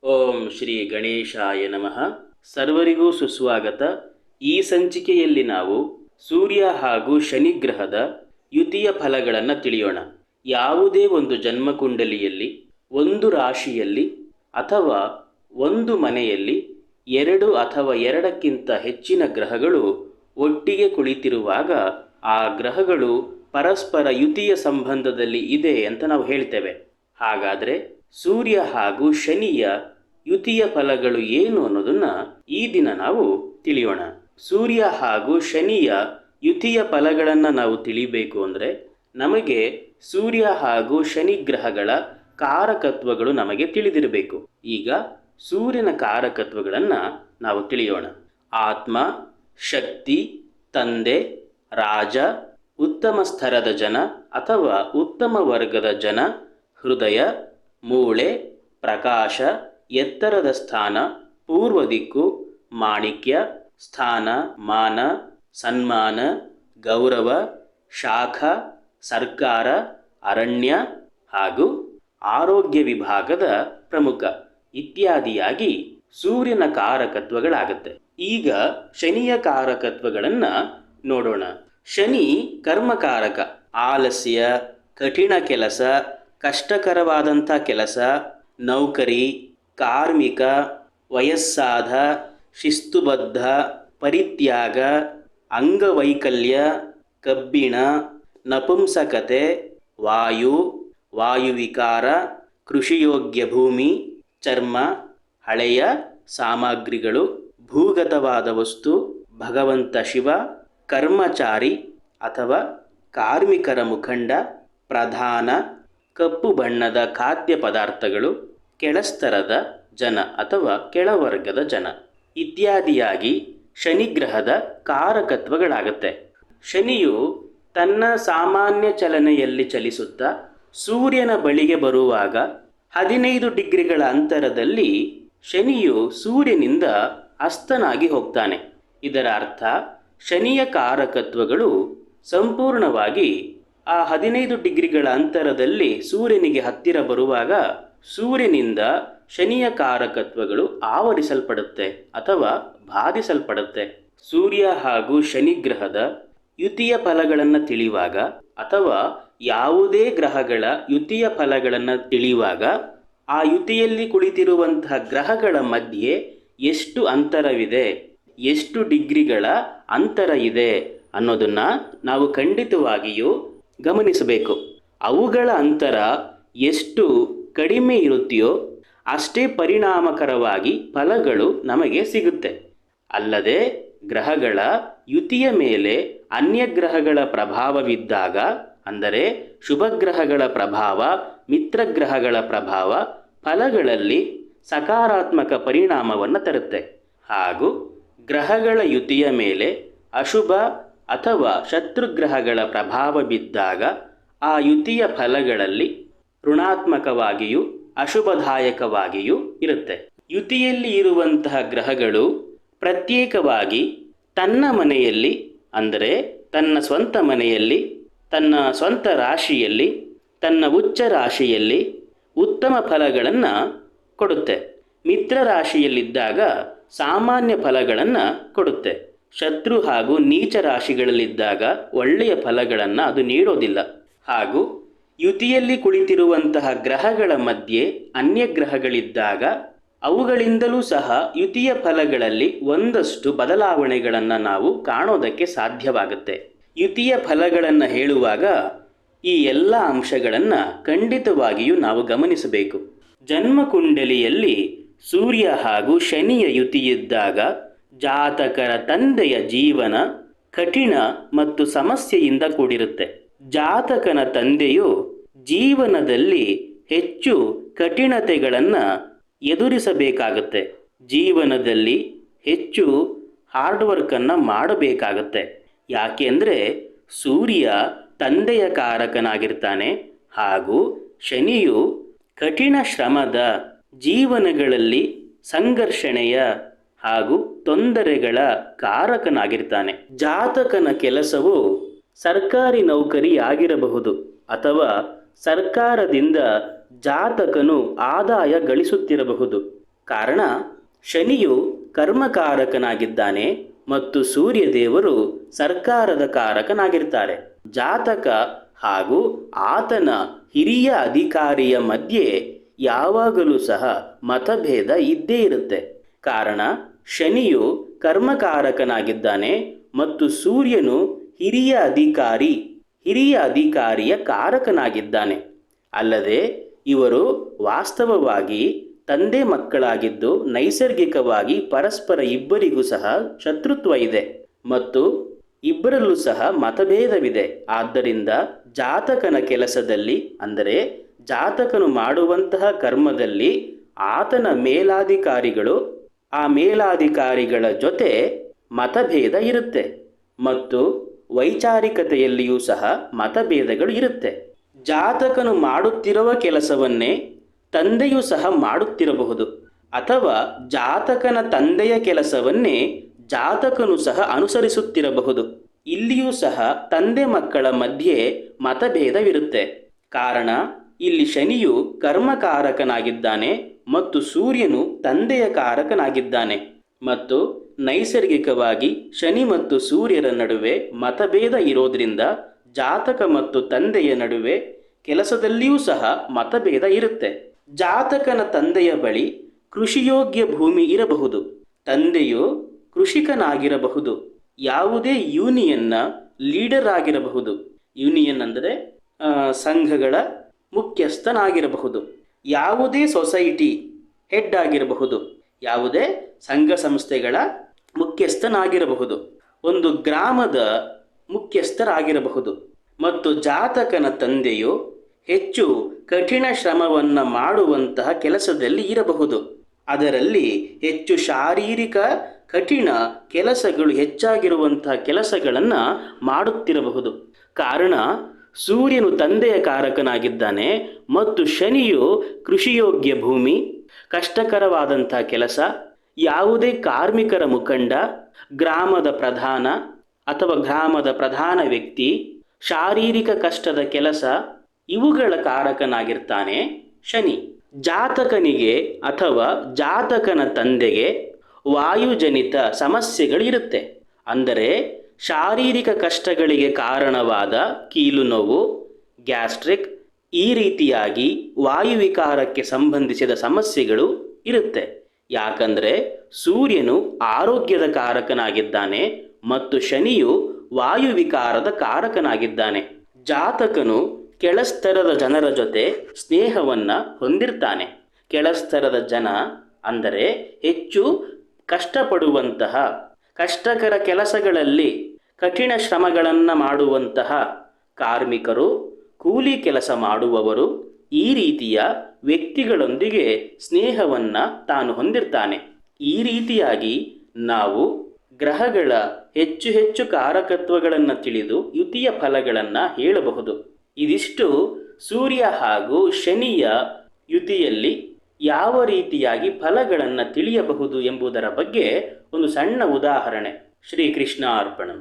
ಓಂ ಶ್ರೀ ಗಣೇಶಾಯ ನಮಃ. ಸರ್ವರಿಗೂ ಸುಸ್ವಾಗತ. ಈ ಸಂಚಿಕೆಯಲ್ಲಿ ನಾವು ಸೂರ್ಯ ಹಾಗೂ ಶನಿಗ್ರಹದ ಯುತಿಯ ಫಲಗಳನ್ನು ತಿಳಿಯೋಣ. ಯಾವುದೇ ಒಂದು ಜನ್ಮಕುಂಡಲಿಯಲ್ಲಿ, ಒಂದು ರಾಶಿಯಲ್ಲಿ ಅಥವಾ ಒಂದು ಮನೆಯಲ್ಲಿ ಎರಡು ಅಥವಾ ಎರಡಕ್ಕಿಂತ ಹೆಚ್ಚಿನ ಗ್ರಹಗಳು ಒಟ್ಟಿಗೆ ಕುಳಿತಿರುವಾಗ ಆ ಗ್ರಹಗಳು ಪರಸ್ಪರ ಯುತಿಯ ಸಂಬಂಧದಲ್ಲಿ ಇದೆ ಅಂತ ನಾವು ಹೇಳ್ತೇವೆ. ಹಾಗಾದರೆ ಸೂರ್ಯ ಹಾಗೂ ಶನಿಯ ಯುತಿಯ ಫಲಗಳು ಏನು ಅನ್ನೋದನ್ನ ಈ ದಿನ ನಾವು ತಿಳಿಯೋಣ. ಸೂರ್ಯ ಹಾಗೂ ಶನಿಯ ಯುತಿಯ ಫಲಗಳನ್ನು ನಾವು ತಿಳಿಬೇಕು ಅಂದರೆ ನಮಗೆ ಸೂರ್ಯ ಹಾಗೂ ಶನಿ ಗ್ರಹಗಳ ಕಾರಕತ್ವಗಳು ನಮಗೆ ತಿಳಿದಿರಬೇಕು. ಈಗ ಸೂರ್ಯನ ಕಾರಕತ್ವಗಳನ್ನು ನಾವು ತಿಳಿಯೋಣ. ಆತ್ಮ, ಶಕ್ತಿ, ತಂದೆ, ರಾಜ, ಉತ್ತಮ ಸ್ತರದ ಜನ ಅಥವಾ ಉತ್ತಮ ವರ್ಗದ ಜನ, ಹೃದಯ, ಮೂಳೆ, ಪ್ರಕಾಶ, ಎತ್ತರದ ಸ್ಥಾನ, ಪೂರ್ವ ದಿಕ್ಕು, ಮಾಣಿಕ್ಯ, ಸ್ಥಾನ, ಮಾನ, ಸನ್ಮಾನ, ಗೌರವ, ಶಾಖ, ಸರ್ಕಾರ, ಅರಣ್ಯ ಹಾಗೂ ಆರೋಗ್ಯ ವಿಭಾಗದ ಪ್ರಮುಖ ಇತ್ಯಾದಿಯಾಗಿ ಸೂರ್ಯನ ಕಾರಕತ್ವಗಳಾಗುತ್ತೆ. ಈಗ ಶನಿಯ ಕಾರಕತ್ವಗಳನ್ನು ನೋಡೋಣ. ಶನಿ ಕರ್ಮಕಾರಕ. ಆಲಸ್ಯ, ಕಠಿಣ ಕೆಲಸ, ಕಷ್ಟಕರವಾದಂಥ ಕೆಲಸ, ನೌಕರಿ, ಕಾರ್ಮಿಕ, ವಯಸ್ಸಾದ, ಶಿಸ್ತುಬದ್ಧ, ಪರಿತ್ಯಾಗ, ಅಂಗವೈಕಲ್ಯ, ಕಬ್ಬಿಣ, ನಪುಂಸಕತೆ, ವಾಯು, ವಾಯುವಿಕಾರ, ಕೃಷಿಯೋಗ್ಯ ಭೂಮಿ, ಚರ್ಮ, ಹಳೆಯ ಸಾಮಗ್ರಿಗಳು, ಭೂಗತವಾದ ವಸ್ತು, ಭಗವಂತ ಶಿವ, ಕರ್ಮಚಾರಿ ಅಥವಾ ಕಾರ್ಮಿಕರ ಮುಖಂಡ, ಪ್ರಧಾನ, ಕಪ್ಪು ಬಣ್ಣದ ಖಾದ್ಯ ಪದಾರ್ಥಗಳು, ಕೆಳಸ್ತರದ ಜನ ಅಥವಾ ಕೆಳವರ್ಗದ ಜನ ಇತ್ಯಾದಿಯಾಗಿ ಶನಿಗ್ರಹದ ಕಾರಕತ್ವಗಳಾಗುತ್ತೆ. ಶನಿಯು ತನ್ನ ಸಾಮಾನ್ಯ ಚಲನೆಯಲ್ಲಿ ಚಲಿಸುತ್ತಾ ಸೂರ್ಯನ ಬಳಿಗೆ ಬರುವಾಗ 15 ಡಿಗ್ರಿಗಳ ಅಂತರದಲ್ಲಿ ಶನಿಯು ಸೂರ್ಯನಿಂದ ಅಸ್ತನಾಗಿ ಹೋಗ್ತಾನೆ. ಇದರ ಅರ್ಥ ಶನಿಯ ಕಾರಕತ್ವಗಳು ಸಂಪೂರ್ಣವಾಗಿ ಆ 15 ಡಿಗ್ರಿಗಳ ಅಂತರದಲ್ಲಿ ಸೂರ್ಯನಿಗೆ ಹತ್ತಿರ ಬರುವಾಗ ಸೂರ್ಯನಿಂದ ಶನಿಯ ಕಾರಕತ್ವಗಳು ಆವರಿಸಲ್ಪಡುತ್ತೆ ಅಥವಾ ಬಾಧಿಸಲ್ಪಡುತ್ತೆ. ಸೂರ್ಯ ಹಾಗೂ ಶನಿಗ್ರಹದ ಯುತಿಯ ಫಲಗಳನ್ನು ತಿಳಿಯುವಾಗ ಅಥವಾ ಯಾವುದೇ ಗ್ರಹಗಳ ಯುತಿಯ ಫಲಗಳನ್ನು ತಿಳಿಯುವಾಗ ಆ ಯುತಿಯಲ್ಲಿ ಕುಳಿತಿರುವಂತಹ ಗ್ರಹಗಳ ಮಧ್ಯೆ ಎಷ್ಟು ಅಂತರವಿದೆ, ಎಷ್ಟು ಡಿಗ್ರಿಗಳ ಅಂತರ ಇದೆ ಅನ್ನೋದನ್ನು ನಾವು ಖಂಡಿತವಾಗಿಯೂ ಗಮನಿಸಬೇಕು. ಅವುಗಳ ಅಂತರ ಎಷ್ಟು ಕಡಿಮೆ ಇರುತ್ತೆಯೋ ಅಷ್ಟೇ ಪರಿಣಾಮಕರವಾಗಿ ಫಲಗಳು ನಮಗೆ ಸಿಗುತ್ತೆ. ಅಲ್ಲದೆ ಗ್ರಹಗಳ ಯುತಿಯ ಮೇಲೆ ಅನ್ಯ ಗ್ರಹಗಳ ಪ್ರಭಾವವಿದ್ದಾಗ, ಅಂದರೆ ಶುಭ ಗ್ರಹಗಳ ಪ್ರಭಾವ, ಮಿತ್ರಗ್ರಹಗಳ ಪ್ರಭಾವ ಫಲಗಳಲ್ಲಿ ಸಕಾರಾತ್ಮಕ ಪರಿಣಾಮವನ್ನು ತರುತ್ತೆ. ಹಾಗೂ ಗ್ರಹಗಳ ಯುತಿಯ ಮೇಲೆ ಅಶುಭ ಅಥವಾ ಶತ್ರುಗ್ರಹಗಳ ಪ್ರಭಾವ ಬಿದ್ದಾಗ ಆ ಯುತಿಯ ಫಲಗಳಲ್ಲಿ ಋಣಾತ್ಮಕವಾಗಿಯೂ ಅಶುಭದಾಯಕವಾಗಿಯೂ ಇರುತ್ತೆ. ಯುತಿಯಲ್ಲಿ ಇರುವಂತಹ ಗ್ರಹಗಳು ಪ್ರತ್ಯೇಕವಾಗಿ ತನ್ನ ಮನೆಯಲ್ಲಿ, ಅಂದರೆ ತನ್ನ ಸ್ವಂತ ಮನೆಯಲ್ಲಿ, ತನ್ನ ಸ್ವಂತ ರಾಶಿಯಲ್ಲಿ, ತನ್ನ ಉಚ್ಚ ರಾಶಿಯಲ್ಲಿ ಉತ್ತಮ ಫಲಗಳನ್ನು ಕೊಡುತ್ತೆ. ಮಿತ್ರ ರಾಶಿಯಲ್ಲಿದ್ದಾಗ ಸಾಮಾನ್ಯ ಫಲಗಳನ್ನು ಕೊಡುತ್ತೆ. ಶತ್ರು ಹಾಗೂ ನೀಚ ರಾಶಿಗಳಲ್ಲಿದ್ದಾಗ ಒಳ್ಳೆಯ ಫಲಗಳನ್ನು ಅದು ನೀಡೋದಿಲ್ಲ. ಹಾಗೂ ಯುತಿಯಲ್ಲಿ ಕುಳಿತಿರುವಂತಹ ಗ್ರಹಗಳ ಮಧ್ಯೆ ಅನ್ಯ ಗ್ರಹಗಳಿದ್ದಾಗ ಅವುಗಳಿಂದಲೂ ಸಹ ಯುತಿಯ ಫಲಗಳಲ್ಲಿ ಒಂದಷ್ಟು ಬದಲಾವಣೆಗಳನ್ನು ನಾವು ಕಾಣೋದಕ್ಕೆ ಸಾಧ್ಯವಾಗುತ್ತೆ. ಯುತಿಯ ಫಲಗಳನ್ನು ಹೇಳುವಾಗ ಈ ಎಲ್ಲ ಅಂಶಗಳನ್ನು ಖಂಡಿತವಾಗಿಯೂ ನಾವು ಗಮನಿಸಬೇಕು. ಜನ್ಮಕುಂಡಲಿಯಲ್ಲಿ ಸೂರ್ಯ ಹಾಗೂ ಶನಿಯ ಯುತಿಯಿದ್ದಾಗ ಜಾತಕರ ತಂದೆಯ ಜೀವನ ಕಠಿಣ ಮತ್ತು ಸಮಸ್ಯೆಯಿಂದ ಕೂಡಿರುತ್ತೆ. ಜಾತಕನ ತಂದೆಯು ಜೀವನದಲ್ಲಿ ಹೆಚ್ಚು ಕಠಿಣತೆಗಳನ್ನು ಎದುರಿಸಬೇಕಾಗುತ್ತೆ. ಜೀವನದಲ್ಲಿ ಹೆಚ್ಚು ಹಾರ್ಡ್ ವರ್ಕನ್ನು ಮಾಡಬೇಕಾಗತ್ತೆ. ಯಾಕೆ ಅಂದರೆ ಸೂರ್ಯ ತಂದೆಯ ಕಾರಕನಾಗಿರ್ತಾನೆ ಹಾಗೂ ಶನಿಯು ಕಠಿಣ ಶ್ರಮದ, ಜೀವನಗಳಲ್ಲಿ ಸಂಘರ್ಷಣೆಯ ಹಾಗೂ ತೊಂದರೆಗಳ ಕಾರಕನಾಗಿರ್ತಾನೆ. ಜಾತಕನ ಕೆಲಸವು ಸರ್ಕಾರಿ ನೌಕರಿ ಆಗಿರಬಹುದು ಅಥವಾ ಸರ್ಕಾರದಿಂದ ಜಾತಕನು ಆದಾಯ ಗಳಿಸುತ್ತಿರಬಹುದು. ಕಾರಣ ಶನಿಯು ಕರ್ಮಕಾರಕನಾಗಿದ್ದಾನೆ ಮತ್ತು ಸೂರ್ಯದೇವರು ಸರ್ಕಾರದ ಕಾರಕನಾಗಿರ್ತಾರೆ. ಜಾತಕ ಹಾಗೂ ಆತನ ಹಿರಿಯ ಅಧಿಕಾರಿಯ ಮಧ್ಯೆ ಯಾವಾಗಲೂ ಸಹ ಮತಭೇದ ಇದ್ದೇ ಇರುತ್ತೆ. ಕಾರಣ ಶನಿಯು ಕರ್ಮಕಾರಕನಾಗಿದ್ದಾನೆ ಮತ್ತು ಸೂರ್ಯನು ಹಿರಿಯ ಅಧಿಕಾರಿಯ ಕಾರಕನಾಗಿದ್ದಾನೆ. ಅಲ್ಲದೆ ಇವರು ವಾಸ್ತವವಾಗಿ ತಂದೆ ಮಕ್ಕಳಾಗಿದ್ದು ನೈಸರ್ಗಿಕವಾಗಿ ಪರಸ್ಪರ ಇಬ್ಬರಿಗೂ ಸಹ ಶತ್ರುತ್ವ ಇದೆ ಮತ್ತು ಇಬ್ಬರಲ್ಲೂ ಸಹ ಮತಭೇದವಿದೆ. ಆದ್ದರಿಂದ ಜಾತಕನ ಕೆಲಸದಲ್ಲಿ, ಅಂದರೆ ಜಾತಕನು ಮಾಡುವಂತಹ ಕರ್ಮದಲ್ಲಿ ಆತನ ಮೇಲಾಧಿಕಾರಿಗಳು, ಆ ಮೇಲಾಧಿಕಾರಿಗಳ ಜೊತೆ ಮತಭೇದ ಇರುತ್ತೆ ಮತ್ತು ವೈಚಾರಿಕತೆಯಲ್ಲಿಯೂ ಸಹ ಮತಭೇದಗಳು ಇರುತ್ತೆ. ಜಾತಕನು ಮಾಡುತ್ತಿರುವ ಕೆಲಸವನ್ನೇ ತಂದೆಯೂ ಸಹ ಮಾಡುತ್ತಿರಬಹುದು, ಅಥವಾ ಜಾತಕನ ತಂದೆಯ ಕೆಲಸವನ್ನೇ ಜಾತಕನು ಸಹ ಅನುಸರಿಸುತ್ತಿರಬಹುದು. ಇಲ್ಲಿಯೂ ಸಹ ತಂದೆ ಮಕ್ಕಳ ಮಧ್ಯೆ ಮತಭೇದವಿರುತ್ತೆ. ಕಾರಣ ಇಲ್ಲಿ ಶನಿಯು ಕರ್ಮಕಾರಕನಾಗಿದ್ದಾನೆ ಮತ್ತು ಸೂರ್ಯನು ತಂದೆಯ ಕಾರಕನಾಗಿದ್ದಾನೆ ಮತ್ತು ನೈಸರ್ಗಿಕವಾಗಿ ಶನಿ ಮತ್ತು ಸೂರ್ಯರ ನಡುವೆ ಮತಭೇದ ಇರೋದ್ರಿಂದ ಜಾತಕ ಮತ್ತು ತಂದೆಯ ನಡುವೆ ಕೆಲಸದಲ್ಲಿಯೂ ಸಹ ಮತಭೇದ ಇರುತ್ತೆ. ಜಾತಕನ ತಂದೆಯ ಬಳಿ ಕೃಷಿಯೋಗ್ಯ ಭೂಮಿ ಇರಬಹುದು, ತಂದೆಯು ಕೃಷಿಕನಾಗಿರಬಹುದು, ಯಾವುದೇ ಯೂನಿಯನ್ನ ಲೀಡರ್ ಆಗಿರಬಹುದು, ಯೂನಿಯನ್ ಅಂದರೆ ಸಂಘಗಳ ಮುಖ್ಯಸ್ಥನಾಗಿರಬಹುದು, ಯಾವುದೇ ಸೊಸೈಟಿ ಹೆಡ್ ಆಗಿರಬಹುದು, ಯಾವುದೇ ಸಂಘ ಸಂಸ್ಥೆಗಳ ಮುಖ್ಯಸ್ಥನಾಗಿರಬಹುದು, ಒಂದು ಗ್ರಾಮದ ಮುಖ್ಯಸ್ಥರಾಗಿರಬಹುದು. ಮತ್ತು ಜಾತಕನ ತಂದೆಯು ಹೆಚ್ಚು ಕಠಿಣ ಶ್ರಮವನ್ನು ಮಾಡುವಂತಹ ಕೆಲಸದಲ್ಲಿ ಇರಬಹುದು, ಅದರಲ್ಲಿ ಹೆಚ್ಚು ಶಾರೀರಿಕ ಕಠಿಣ ಕೆಲಸಗಳು ಹೆಚ್ಚಾಗಿರುವಂತಹ ಕೆಲಸಗಳನ್ನು ಮಾಡುತ್ತಿರಬಹುದು. ಕಾರಣ ಸೂರ್ಯನು ತಂದೆಯ ಕಾರಕನಾಗಿದ್ದಾನೆ ಮತ್ತು ಶನಿಯು ಕೃಷಿಯೋಗ್ಯ ಭೂಮಿ, ಕಷ್ಟಕರವಾದಂಥ ಕೆಲಸ, ಯಾವುದೇ ಕಾರ್ಮಿಕರ ಮುಖಂಡ, ಗ್ರಾಮದ ಪ್ರಧಾನ ಅಥವಾ ಗ್ರಾಮದ ಪ್ರಧಾನ ವ್ಯಕ್ತಿ, ಶಾರೀರಿಕ ಕಷ್ಟದ ಕೆಲಸ, ಇವುಗಳ ಕಾರಕನಾಗಿರ್ತಾನೆ ಶನಿ. ಜಾತಕನಿಗೆ ಅಥವಾ ಜಾತಕನ ತಂದೆಗೆ ವಾಯುಜನಿತ ಸಮಸ್ಯೆಗಳಿರುತ್ತೆ. ಅಂದರೆ ಶಾರೀರಿಕ ಕಷ್ಟಗಳಿಗೆ ಕಾರಣವಾದ ಕೀಲು ನೋವು, ಗ್ಯಾಸ್ಟ್ರಿಕ್, ಈ ರೀತಿಯಾಗಿ ವಾಯುವಿಕಾರಕ್ಕೆ ಸಂಬಂಧಿಸಿದ ಸಮಸ್ಯೆಗಳು ಇರುತ್ತೆ. ಯಾಕಂದರೆ ಸೂರ್ಯನು ಆರೋಗ್ಯದ ಕಾರಕನಾಗಿದ್ದಾನೆ ಮತ್ತು ಶನಿಯು ವಾಯುವಿಕಾರದ ಕಾರಕನಾಗಿದ್ದಾನೆ. ಜಾತಕನು ಕೆಳಸ್ತರದ ಜನರ ಜೊತೆ ಸ್ನೇಹವನ್ನು ಹೊಂದಿರ್ತಾನೆ. ಕೆಳಸ್ತರದ ಜನ ಅಂದರೆ ಹೆಚ್ಚು ಕಷ್ಟಪಡುವಂತಹ, ಕಷ್ಟಕರ ಕೆಲಸಗಳಲ್ಲಿ ಕಠಿಣ ಶ್ರಮಗಳನ್ನು ಮಾಡುವಂತಹ ಕಾರ್ಮಿಕರು, ಕೂಲಿ ಕೆಲಸ ಮಾಡುವವರು, ಈ ರೀತಿಯ ವ್ಯಕ್ತಿಗಳೊಂದಿಗೆ ಸ್ನೇಹವನ್ನು ತಾನು ಹೊಂದಿರ್ತಾನೆ. ಈ ರೀತಿಯಾಗಿ ನಾವು ಗ್ರಹಗಳ ಹೆಚ್ಚು ಹೆಚ್ಚು ಕಾರಕತ್ವಗಳನ್ನು ತಿಳಿದು ಯುತಿಯ ಫಲಗಳನ್ನು ಹೇಳಬಹುದು. ಇದಿಷ್ಟು ಸೂರ್ಯ ಹಾಗೂ ಶನಿಯ ಯುತಿಯಲ್ಲಿ ಯಾವ ರೀತಿಯಾಗಿ ಫಲಗಳನ್ನು ತಿಳಿಯಬಹುದು ಎಂಬುದರ ಬಗ್ಗೆ ಒಂದು ಸಣ್ಣ ಉದಾಹರಣೆ. ಶ್ರೀಕೃಷ್ಣ ಅರ್ಪಣಂ.